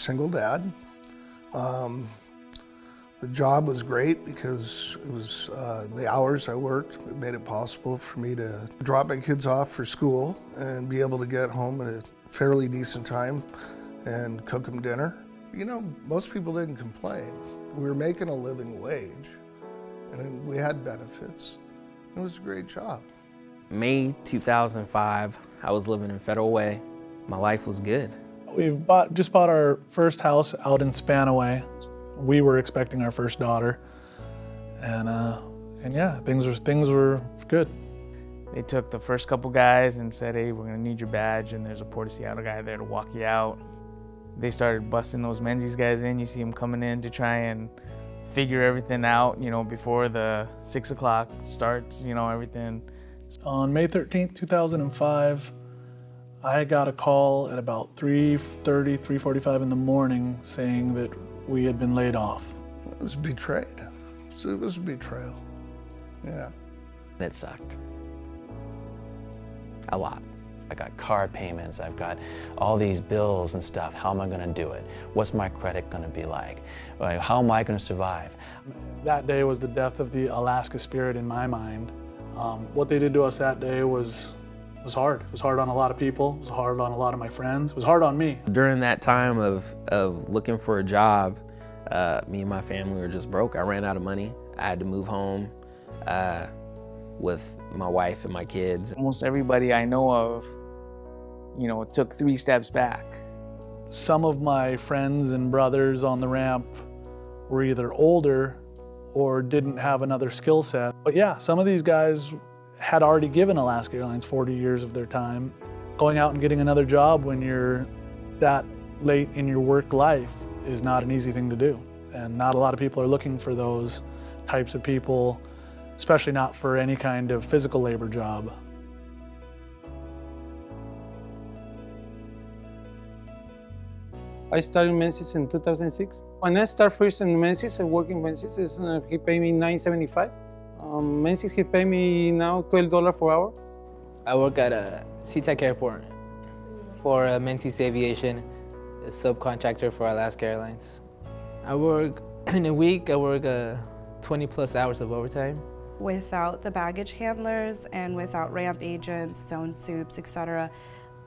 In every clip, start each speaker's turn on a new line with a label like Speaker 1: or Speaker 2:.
Speaker 1: single dad. The job was great because it was the hours I worked. It made it possible for me to drop my kids off for school and be able to get home at a fairly decent time and cook them dinner. You know, most people didn't complain. We were making a living wage and we had benefits. It was a great job.
Speaker 2: May 2005, I was living in Federal Way. My life was good.
Speaker 3: We just bought our first house out in Spanaway. We were expecting our first daughter, and yeah, things were good.
Speaker 4: They took the first couple guys and said, hey, we're gonna need your badge, and there's a Port of Seattle guy there to walk you out. They started busting those Menzies guys in. You see them coming in to try and figure everything out, you know, before the 6 o'clock starts, you know, everything.
Speaker 3: On May 13th, 2005, I got a call at about 3:30, 3:45 in the morning saying that we had been laid off.
Speaker 1: It was betrayed. It was a betrayal, yeah.
Speaker 2: That sucked. A lot.
Speaker 5: I got car payments, I've got all these bills and stuff. How am I gonna do it? What's my credit gonna be like? How am I gonna survive?
Speaker 3: That day was the death of the Alaska spirit in my mind. What they did to us that day was hard. It was hard on a lot of people. It was hard on a lot of my friends. It was hard on me.
Speaker 2: During that time of looking for a job, me and my family were just broke. I ran out of money. I had to move home with my wife and my kids.
Speaker 4: Almost everybody I know of, you know, took 3 steps back.
Speaker 3: Some of my friends and brothers on the ramp were either older or didn't have another skill set. But yeah, some of these guys had already given Alaska Airlines 40 years of their time. Going out and getting another job when you're that late in your work life is not an easy thing to do. And not a lot of people are looking for those types of people, especially not for any kind of physical labor job.
Speaker 6: I started in Menzies in 2006. When I started first in Menzies, I work in Menzies, he paid me $9.75. Menzies, he paid me now $12 per hour.
Speaker 7: I work at SeaTac Airport for Menzies Aviation, a subcontractor for Alaska Airlines. I work, in a week, I work 20+ hours of overtime.
Speaker 8: Without the baggage handlers and without ramp agents, zone soups, etc.,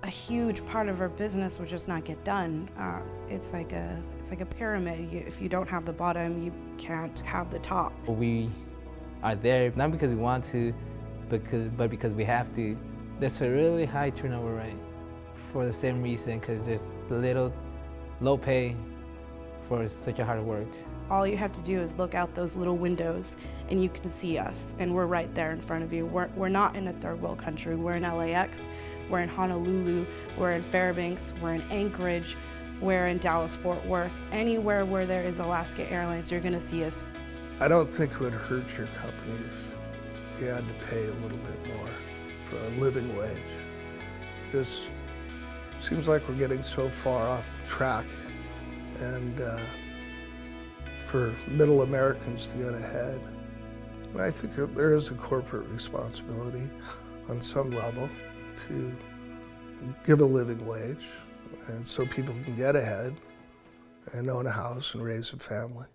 Speaker 8: a huge part of our business would just not get done. It's like a pyramid. If you don't have the bottom, you can't have the top.
Speaker 7: We are there not because we want to, but because we have to. There's a really high turnover rate for the same reason, because there's little low pay for such a hard work.
Speaker 8: All you have to do is look out those little windows and you can see us, and we're right there in front of you. We're not in a third world country. We're in LAX, we're in Honolulu, we're in Fairbanks, we're in Anchorage, we're in Dallas-Fort Worth. Anywhere where there is Alaska Airlines, you're gonna see us.
Speaker 1: I don't think it would hurt your company if you had to pay a little bit more for a living wage. Just seems like we're getting so far off track, and for middle Americans to get ahead. And I think that there is a corporate responsibility on some level to give a living wage, and so people can get ahead and own a house and raise a family.